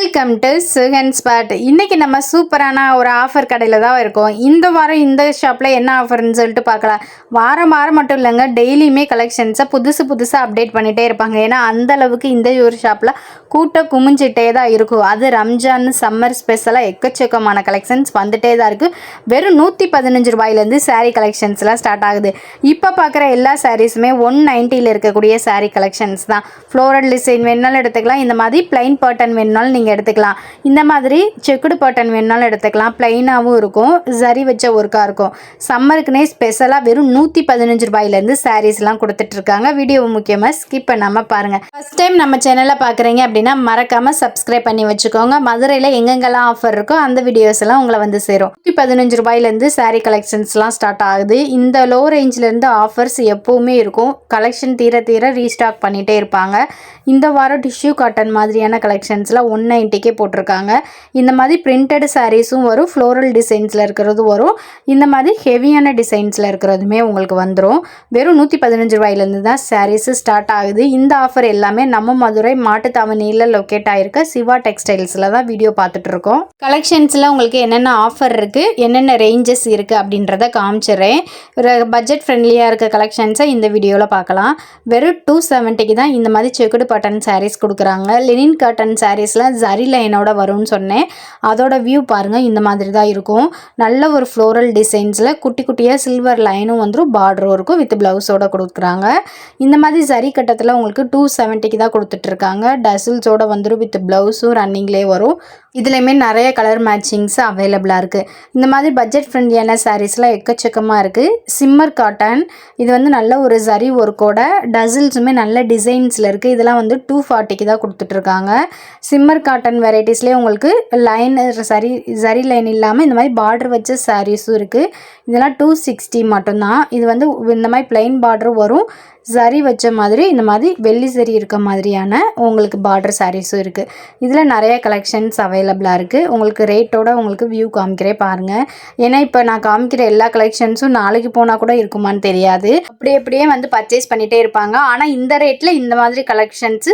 Welcome to Sugan spot. இன்றைக்கி நம்ம சூப்பரான ஒரு ஆஃபர் கடையில் தான் இருக்கோம். இந்த வாரம் இந்த ஷாப்பில் என்ன ஆஃபர்னு சொல்லிட்டு பார்க்கலாம். வாரம் மட்டும் இல்லைங்க, டெய்லியுமே கலெக்ஷன்ஸை புதுசாக அப்டேட் பண்ணிகிட்டே இருப்பாங்க. ஏன்னா அந்தளவுக்கு இந்த ஒரு ஷாப்பில் கூட்டம் குமிஞ்சிட்டே தான் இருக்கும். அது ரம்ஜான் சம்மர் ஸ்பெஷலாக எக்கச்சக்கமான கலெக்ஷன்ஸ் வந்துட்டே தான் இருக்குது. வெறும் 115 ரூபாயிலேருந்து சாரீ கலெக்ஷன்ஸ்லாம் ஸ்டார்ட் ஆகுது. இப்போ பார்க்குற எல்லா சாரீஸுமே 190 இருக்கக்கூடிய சாரீ கலெக்ஷன்ஸ் தான். ஃப்ளோரல் டிசைன் வேணுனாலும் எடுத்துக்கலாம், இந்த மாதிரி பிளைன் பேட்டர்ன் வேணுனாலும் நீங்கள் எடுத்துக்கலாம். இந்த மாதிரி செக்குடு பேட்டர்ன் வேணுனாலும் எடுத்துக்கலாம். பிளைனாகவும் இருக்கும், சரி வச்ச ஒர்க்காக இருக்கும். சம்மருக்குனே ஸ்பெஷலாக வெறும் 115 ரூபாயிலேருந்து சாரீஸ்லாம் கொடுத்துட்ருக்காங்க. வீடியோ முக்கியமாக ஸ்கிப் பண்ணாமல் பாருங்கள். ஃபஸ்ட் டைம் நம்ம சேனலில் பார்க்குறீங்க அப்படின்னா மறக்காமல் சப்ஸ்கிரைப் பண்ணி வச்சுக்கோங்க. மதுரையில் எங்கெங்கெல்லாம் ஆஃபர் இருக்கோ அந்த வீடியோஸ் எல்லாம் உங்களை வந்து சேரும். 115 ரூபாயிலேருந்து சாரீ கலெக்ஷன்ஸ்லாம் ஸ்டார்ட் ஆகுது. இந்த லோ ரேஞ்சிலேருந்து ஆஃபர்ஸ் எப்போவுமே இருக்கும். கலெக்ஷன் தீர ரீஸ்டாக் பண்ணிகிட்டே இருப்பாங்க. இந்த வாரம் டிஷ்யூ காட்டன் மாதிரியான கலெக்ஷன்ஸில் 190 போட்டிருக்காங்க. இந்த மாதிரி பிரிண்டட் சாரீஸும் வரும், ஃப்ளோரல் டிசைன்ஸில் இருக்கிறது வரும், இந்த மாதிரி ஹெவியான டிசைன்ஸில் இருக்கிறதுமே உங்களுக்கு வந்துடும். வெறும் 115 ரூபாயிலேருந்து தான் சாரீஸு ஸ்டார்ட் ஆகுது. இந்த ஆஃபர் எல்லாமே நம்ம மதுரை மாட்டுத்தாவணியில் லொக்கேட் ஆகிருக்க சிவா டெக்ஸ்டைல்ஸில் தான் வீடியோ பார்த்துட்ருக்கோம். கலெக்ஷன்ஸில் உங்களுக்கு என்னென்ன ஆஃபர் இருக்குது, என்னென்ன ரேஞ்சஸ் இருக்குது அப்படின்றத காமிச்சிடுறேன். பட்ஜெட் ஃப்ரெண்ட்லியாக இருக்க கலெக்ஷன்ஸை இந்த வீடியோவில் பார்க்கலாம். வெறும் 270 தான் இந்த மாதிரி செக்குடு பாட்டன் சாரீஸ் கொடுக்குறாங்க. லினின் காட்டன் சாரீஸில் ஜரி லைனோட வரும்னு சொன்னேன். அதோட வியூ பாருங்கள், இந்த மாதிரி தான் இருக்கும். நல்ல ஒரு ஃப்ளோரல் டிசைன்ஸில் குட்டியாக சில்வர் லைனும் வந்துடும், பார்டரும் இருக்கும், வித் ப்ளவுஸோட கொடுக்குறாங்க. இந்த மாதிரி ஜரி கட்டத்தில் உங்களுக்கு 270 தான் கொடுத்துட்ருக்காங்க. டசில்ஸோட வந்துடும், வித் ப்ளவுஸும் ரன்னிங்லேயே வரும். இதுலேயுமே நிறைய கலர் மேட்சிங்ஸ் அவைலபிளாக இருக்குது. இந்த மாதிரி பட்ஜெட் ஃப்ரெண்ட்லியான சாரீஸ்லாம் எக்கச்சக்கமாக இருக்குது. சிம்மர் காட்டன், இது வந்து நல்ல ஒரு ஜரி ஒர்க்கோட டசில்ஸுமே நல்ல டிசைன்ஸில் இருக்குது. இதெல்லாம் வந்து 240 தான் கொடுத்துட்ருக்காங்க. சிம்மர் காட்டன் வெரைட்டிஸ்லேயே உங்களுக்கு லைன் சரி லைன் இல்லாமல் இந்த மாதிரி பார்டர் வச்ச சாரீஸும் இருக்குது. இதெல்லாம் 260 மட்டும்தான். இது வந்து இந்த மாதிரி பிளைன் பார்டர் வரும், சரி வச்ச மாதிரி இந்த மாதிரி வெள்ளி சரி இருக்க மாதிரியான உங்களுக்கு பார்டர் சாரீஸும் இருக்குது. இதில் நிறைய கலெக்ஷன்ஸ் அவைலபிளாக இருக்குது. உங்களுக்கு ரேட்டோட உங்களுக்கு வியூ காமிக்கிறே பாருங்கள். ஏன்னா இப்போ நான் காமிக்கிற எல்லா கலெக்ஷன்ஸும் நாளைக்கு போனால் கூட இருக்குமான்னு தெரியாது. அப்படியே வந்து பர்ச்சேஸ் பண்ணிகிட்டே இருப்பாங்க. ஆனால் இந்த ரேட்டில் இந்த மாதிரி கலெக்ஷன்ஸு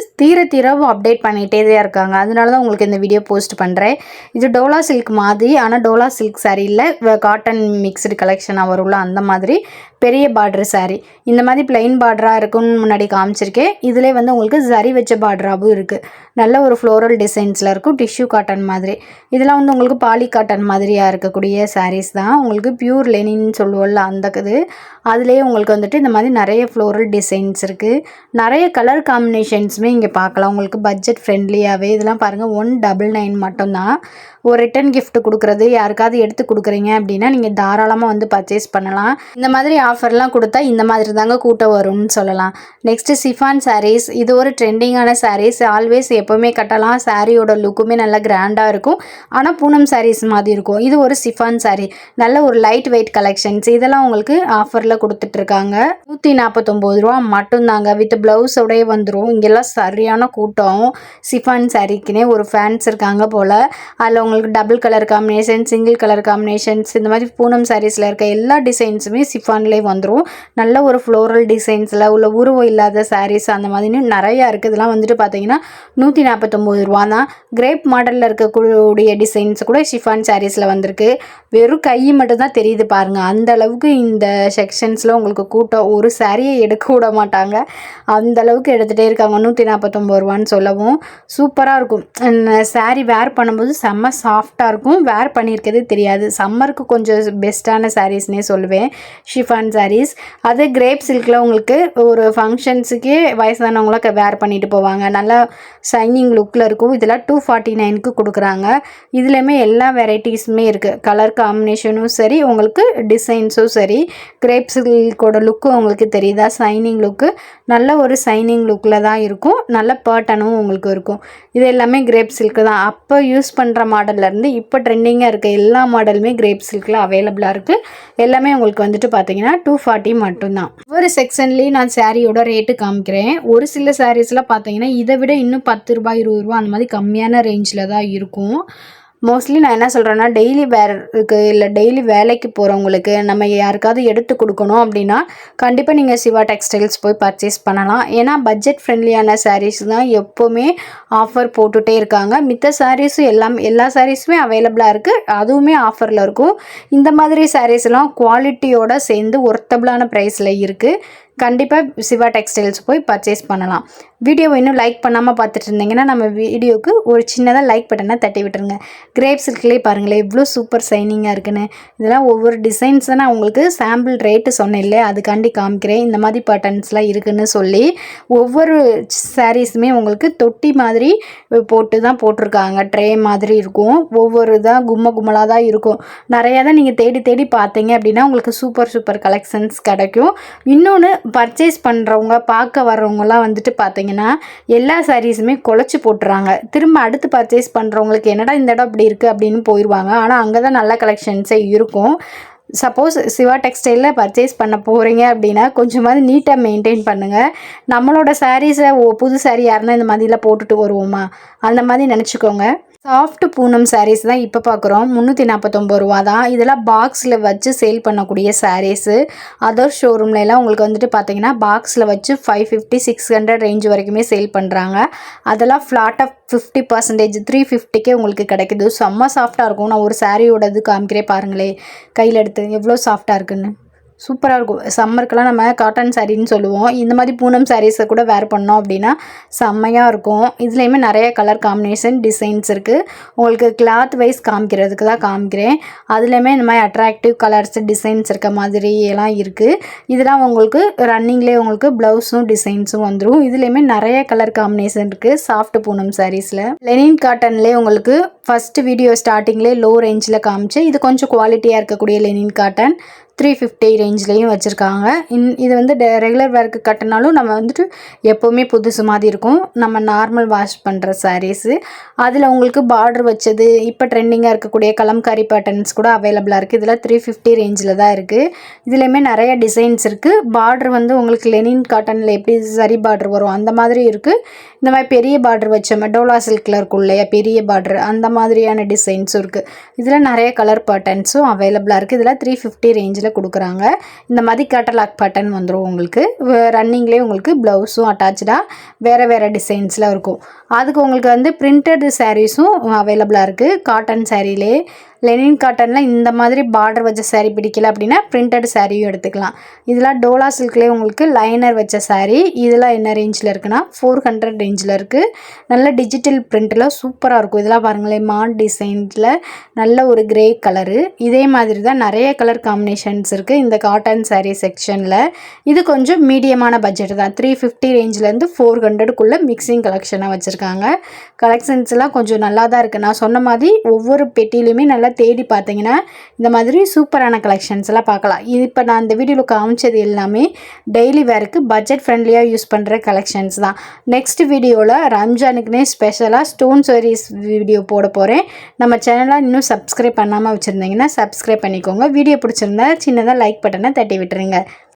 தீரவும் அப்டேட் பண்ணிகிட்டே தான் இருக்காங்க. அதனால தான் உங்களுக்கு இந்த வீடியோ போஸ்ட் பண்ணுறேன். இது டோலா சில்க் மாதிரி, ஆனால் டோலா சில்க் சாரீ இல்லை, காட்டன் மிக்ஸ்டு கலெக்ஷனாக வரும்ல அந்த மாதிரி பெரிய பார்டர் சாரீ. இந்த மாதிரி பிளைன் பார்டராக இருக்குன்னு முன்னாடி காமிச்சிருக்கேன். இதிலே வந்து உங்களுக்கு சரி வச்ச பார்டராகவும் இருக்குது. நல்ல ஒரு ஃப்ளோரல் டிசைன்ஸில் இருக்கும், டிஷ்யூ காட்டன் மாதிரி. இதெல்லாம் வந்து உங்களுக்கு பாலி காட்டன் மாதிரியாக இருக்கக்கூடிய சாரீஸ் தான். உங்களுக்கு பியூர் லெனின்னு சொல்லுவோம்ல அந்த இது. அதுலேயே உங்களுக்கு வந்துட்டு இந்த மாதிரி நிறைய ஃப்ளோரல் டிசைன்ஸ் இருக்குது. நிறைய கலர் காம்பினேஷன்ஸுமே இங்கே பார்க்கலாம். உங்களுக்கு பட்ஜெட் ஃப்ரெண்ட்லியாகவே இதெல்லாம் பாருங்கள், 199 மட்டும்தான். ஒரு ரிட்டன் கிஃப்ட் கொடுக்குறது, யாருக்காவது எடுத்து கொடுக்குறீங்க அப்படின்னா நீங்கள் தாராளமாக வந்து பர்ச்சேஸ் பண்ணலாம். இந்த மாதிரி ஆஃபர்லாம் கொடுத்தா இந்த மாதிரி தாங்க கூட்டம் வரும்னு சொல்லலாம். நெக்ஸ்ட்டு சிஃபான் சாரீஸ், இது ஒரு ட்ரெண்டிங்கான சாரீஸ். ஆல்வேஸ் எப்போவுமே கட்டலாம். சாரியோட லுக்குமே நல்லா கிராண்டாக இருக்கும், ஆனால் பூனம் சாரீஸ் மாதிரி இருக்கும். இது ஒரு சிஃபான் சாரீ, நல்ல ஒரு லைட் வெயிட் கலெக்ஷன்ஸ். இதெல்லாம் உங்களுக்கு ஆஃபரில் கொடுத்துட்ருக்காங்க. 149 ரூபா மட்டும்தாங்க, வித் ப்ளவுஸோடய வந்துடும். இங்கெல்லாம் சரியான கூட்டம். சிஃபான் சாரீக்குனே ஒரு ஃபேன்ஸ் இருக்காங்க போல். அதில் உங்களுக்கு double colour combination, single colour combinations, இந்த மாதிரி பூனம் சாரீஸில் இருக்க எல்லா டிசைன்ஸுமே சிஃபான்லேயே வந்துடும். நல்ல ஒரு ஃப்ளோரல் டிசைன்ஸில் உள்ள உருவம் இல்லாத சாரீஸ் அந்த மாதிரி நிறையா இருக்குது. இதெல்லாம் வந்துட்டு பார்த்தீங்கன்னா 149 ரூபா தான். கிரேப் மாடலில் இருக்கக்கூடிய டிசைன்ஸ் கூட ஷிஃபான் சாரீஸில் வந்திருக்கு. வெறும் கை மட்டும் தான் தெரியுது பாருங்கள். அந்த அளவுக்கு இந்த செக்ஷன்ஸில் உங்களுக்கு கூட்டம், ஒரு சாரியை எடுக்க விட மாட்டாங்க, அந்த அளவுக்கு எடுத்துகிட்டே இருக்காங்க. 149 ரூபான்னு சொல்லவும் சூப்பராக இருக்கும். சாரீ வேர் பண்ணும்போது செம்ம சாஃப்டாக இருக்கும், வேர் பண்ணியிருக்கிறது தெரியாது. சம்மருக்கு கொஞ்சம் பெஸ்ட்டான சாரீஸ்னே சொல்லுவேன் ஷிஃபான் சாரீஸ். அது கிரேப் சில்கில் உங்களுக்கு ஒரு ஃபங்க்ஷன்ஸுக்கே வயசானவங்களாம் வேர் பண்ணிட்டு போவாங்க. நல்லா ஷைனிங் லுக்கில் இருக்கும். இதெல்லாம் 249க்கு கொடுக்குறாங்க. இதுலேயுமே எல்லா வெரைட்டிஸுமே இருக்குது. கலர் காம்பினேஷனும் சரி, உங்களுக்கு டிசைன்ஸும் சரி. கிரேப் சில்கோட லுக்கு உங்களுக்கு தெரியுதா, ஷைனிங் லுக்கு, நல்ல ஒரு ஷைனிங் லுக்கில் தான் இருக்கும். நல்ல பேட்டர்னும் உங்களுக்கு இருக்கும். இது எல்லாமே கிரேப் சில்க்கு தான். அப்போ யூஸ் பண்ணுற மாடல்லேருந்து இப்போ ட்ரெண்டிங்காக இருக்க எல்லா மாடலுமே கிரேப் சில்கில் அவைலபிளாக இருக்குது. எல்லாமே உங்களுக்கு வந்துட்டு பார்த்தீங்கன்னா 240 மட்டும்தான். ஒவ்வொரு செக்ஷன்லேயும் நான் சாரியோட ரேட்டு காமிக்கிறேன். ஒரு சில சாரீஸ்லாம் பார்த்தீங்கன்னா இதை விட இன்னும் 10 ரூபாய் 20 ரூபா அந்த மாதிரி கம்மியான ரேஞ்சில் தான் இருக்கும். மோஸ்ட்லி நான் என்ன சொல்கிறேன்னா, டெய்லி வேருக்கு இல்லை டெய்லி வேலைக்கு போகிறவங்களுக்கு நம்ம யாருக்காவது எடுத்து கொடுக்கணும் அப்படின்னா கண்டிப்பாக நீங்கள் சிவா டெக்ஸ்டைல்ஸ் போய் பர்ச்சேஸ் பண்ணலாம். ஏன்னா பட்ஜெட் ஃப்ரெண்ட்லியான சாரீஸ் தான் எப்போவுமே ஆஃபர் போட்டுகிட்டே இருக்காங்க. மித்த சாரீஸும் எல்லா சாரீஸுமே அவைலபிளாக இருக்குது, அதுவுமே ஆஃபரில் இருக்கும். இந்த மாதிரி சாரீஸ்லாம் குவாலிட்டியோடு சேர்ந்து ஒர்த்தபிளான ப்ரைஸில் இருக்குது. கண்டிப்பாக சிவா டெக்ஸ்டைல்ஸ் போய் பர்ச்சேஸ் பண்ணலாம். வீடியோவை இன்னும் லைக் பண்ணாமல் பார்த்துட்டு இருந்தீங்கன்னா நம்ம வீடியோவுக்கு ஒரு சின்னதாக லைக் பட்டனை தட்டி விட்டுருங்க. கிரேப் சில்க்லேயே பாருங்களேன் எவ்வளோ சூப்பர் சைனிங்காக இருக்குன்னு. இதெல்லாம் ஒவ்வொரு டிசைன்ஸ் தான் நான் உங்களுக்கு சாம்பிள் ரேட்டு சொன்னேன் இல்லை, அதுக்காண்டி காமிக்கிறேன். இந்த மாதிரி பேட்டர்ன்ஸ்லாம் இருக்குதுன்னு சொல்லி ஒவ்வொரு சாரீஸுமே உங்களுக்கு தொட்டி மாதிரி போட்டு தான் போட்டிருக்காங்க. ட்ரே மாதிரி இருக்கும், ஒவ்வொரு தான் கும்மலாக தான் இருக்கும். நிறையா தான் நீங்கள் தேடி தேடி பார்த்தீங்க அப்படின்னா உங்களுக்கு சூப்பர் கலெக்ஷன்ஸ் கிடைக்கும். இன்னொன்று பர்ச்சேஸ் பண்ணுறவங்க பார்க்க வர்றவங்கலாம் வந்துட்டு பார்த்தீங்கன்னா எல்லா சாரீஸுமே குலைச்சி போட்டுறாங்க. திரும்ப அடுத்து பர்ச்சேஸ் பண்ணுறவங்களுக்கு என்னடா இந்த இடம் இப்படி இருக்குது அப்படின்னு போயிடுவாங்க. ஆனால் அங்கே தான் நல்ல கலெக்ஷன்ஸே இருக்கும். சப்போஸ் சிவா டெக்ஸ்டைலில் பர்ச்சேஸ் பண்ண போகிறீங்க அப்படின்னா கொஞ்சமாவது நீட்டாக மெயின்டைன் பண்ணுங்கள். நம்மளோட சாரீஸை புது சாரீ யாருன்னா இந்த மாதிரிலாம் போட்டுட்டு வருவோமா, அந்த மாதிரி நினச்சிக்கோங்க. சாஃப்ட் பூனம் சாரீஸ் தான் இப்போ பார்க்குறோம். 349 ரூபா தான். இதெல்லாம் பாக்ஸில் வச்சு சேல் பண்ணக்கூடிய சாரீஸு. அதர் ஷோரூம்லலாம் உங்களுக்கு வந்துட்டு பார்த்தீங்கன்னா பாக்ஸில் வச்சு 550 600 ரேஞ்ச் வரைக்குமே சேல் பண்ணுறாங்க. அதெல்லாம் ஃப்ளாட்டாக 50% 350க்கே உங்களுக்கு கிடைக்குது. செம்ம சாஃப்டாக இருக்கும். நான் ஒரு சாரியோட இது காமிக்கிறேன் பாருங்களேன், கையில் எடுத்து எவ்வளோ சாஃப்டாக இருக்குன்னு. சூப்பராக இருக்கும். சம்மருக்கெல்லாம் நம்ம காட்டன் சாரின்னு சொல்லுவோம். இந்த மாதிரி பூனம் சாரீஸை கூட வேர் பண்ணோம் அப்படின்னா செம்மையாக இருக்கும். இதுலேயுமே நிறைய கலர் காம்பினேஷன் டிசைன்ஸ் இருக்குது. உங்களுக்கு கிளாத் வைஸ் காமிக்கிறதுக்கு தான் காமிக்கிறேன். அதுலேயுமே இந்த மாதிரி அட்ராக்டிவ் கலர்ஸ் டிசைன்ஸ் இருக்க மாதிரி எல்லாம் இருக்குது. இதெல்லாம் உங்களுக்கு ரன்னிங்லேயே உங்களுக்கு ப்ளவுஸும் டிசைன்ஸும் வந்துடும். இதுலேயுமே நிறைய கலர் காம்பினேஷன் இருக்குது சாஃப்ட் பூனம் சாரீஸில். லெனின் காட்டன்லேயே உங்களுக்கு ஃபஸ்ட்டு வீடியோ ஸ்டார்டிங்லேயே லோ ரேஞ்சில் காமிச்சு, இது கொஞ்சம் குவாலிட்டியாக இருக்கக்கூடிய லெனின் காட்டன் 350 ரேஞ்ச்லேயும் வச்சுருக்காங்க. இது வந்து ரெகுலர் வேர்க்கு கட்டினாலும் நம்ம வந்துட்டு எப்போவுமே புதுசு மாதிரி இருக்கும். நம்ம நார்மல் வாஷ் பண்ணுற சாரீஸு. அதில் உங்களுக்கு பார்டர் வச்சது இப்போ ட்ரெண்டிங்காக இருக்கக்கூடிய கலம்காரி பேட்டர்ன்ஸ் கூட அவைலபிளாக இருக்குது. இதில் 350 ரேஞ்சில் தான் இருக்குது. இதுலேயுமே நிறைய டிசைன்ஸ் இருக்குது. பார்டர் வந்து உங்களுக்கு லெனின் காட்டனில் எப்படி சரி பார்டர் வரும் அந்த மாதிரி இருக்குது. இந்த மாதிரி பெரிய பார்டர் வச்ச மெடோலா சில்கில் இருக்கும் இல்லையா பெரிய பார்டர், அந்த மாதிரியான டிசைன்ஸும் இருக்குது. இதில் நிறைய கலர் பேட்டர்ன்ஸும் அவைலபிளாக இருக்குது. இதில் 350 ரேஞ்சில் கொடுக்குறாங்க. இந்த மாதிரி கேட்டலாக் பேட்டர்ன் வந்துடும் உங்களுக்கு. ரன்னிங்லேயே உங்களுக்கு ப்ளவுஸும் அட்டாச்சாக வேறு டிசைன்ஸில் இருக்கும். அதுக்கு உங்களுக்கு வந்து பிரிண்டட் சாரீஸும் அவைலபிளாக இருக்குது. காட்டன் சாரீலே லெனின் காட்டனில் இந்த மாதிரி பார்டர் வச்ச சாரீ பிடிக்கல அப்படின்னா பிரிண்டட் சாரியும் எடுத்துக்கலாம். இதெல்லாம் டோலா சில்க்லேயே உங்களுக்கு லைனர் வச்ச சாரீ. இதெல்லாம் என்ன ரேஞ்சில் இருக்குன்னா 400 ரேஞ்சில் இருக்குது. நல்ல டிஜிட்டல் பிரிண்டில் சூப்பராக இருக்கும். இதெல்லாம் பாருங்களேன் மான் டிசைனில் நல்ல ஒரு கிரே கலரு. இதே மாதிரி தான் நிறைய கலர் காம்பினேஷன்ஸ் இருக்குது இந்த காட்டன் சாரீ செக்ஷனில். இது கொஞ்சம் மீடியமான பட்ஜெட் தான். 350 ரேஞ்சிலேருந்து 400க்குள்ளே மிக்சிங் கலெக்ஷனாக வச்சுருக்காங்க. கலெக்ஷன்ஸ்லாம் கொஞ்சம் நல்லா தான் இருக்குது. நான் சொன்ன மாதிரி ஒவ்வொரு பெட்டியிலையுமே நல்லா தேடி பார்த்தீங்கன்னா இந்த மாதிரி சூப்பரான கலெக்ஷன்ஸ் எல்லாம் பார்க்கலாம். இப்போ நான் இந்த வீடியோவில் காமிச்சது எல்லாமே டெய்லி வேருக்கு பட்ஜெட் ஃப்ரெண்ட்லியாக யூஸ் பண்ணுற கலெக்ஷன்ஸ் தான். நெக்ஸ்ட் வீடியோவில் ரம்ஜானுக்குனே ஸ்பெஷலாக ஸ்டோன் சாரீஸ் வீடியோ போட போகிறேன். நம்ம சேனலை இன்னும் சப்ஸ்கிரைப் பண்ணாமல் வச்சுருந்தீங்கன்னா சப்ஸ்கிரைப் பண்ணிக்கோங்க. வீடியோ பிடிச்சிருந்தா சின்னதாக லைக் பட்டனை தட்டி விட்டுருங்க.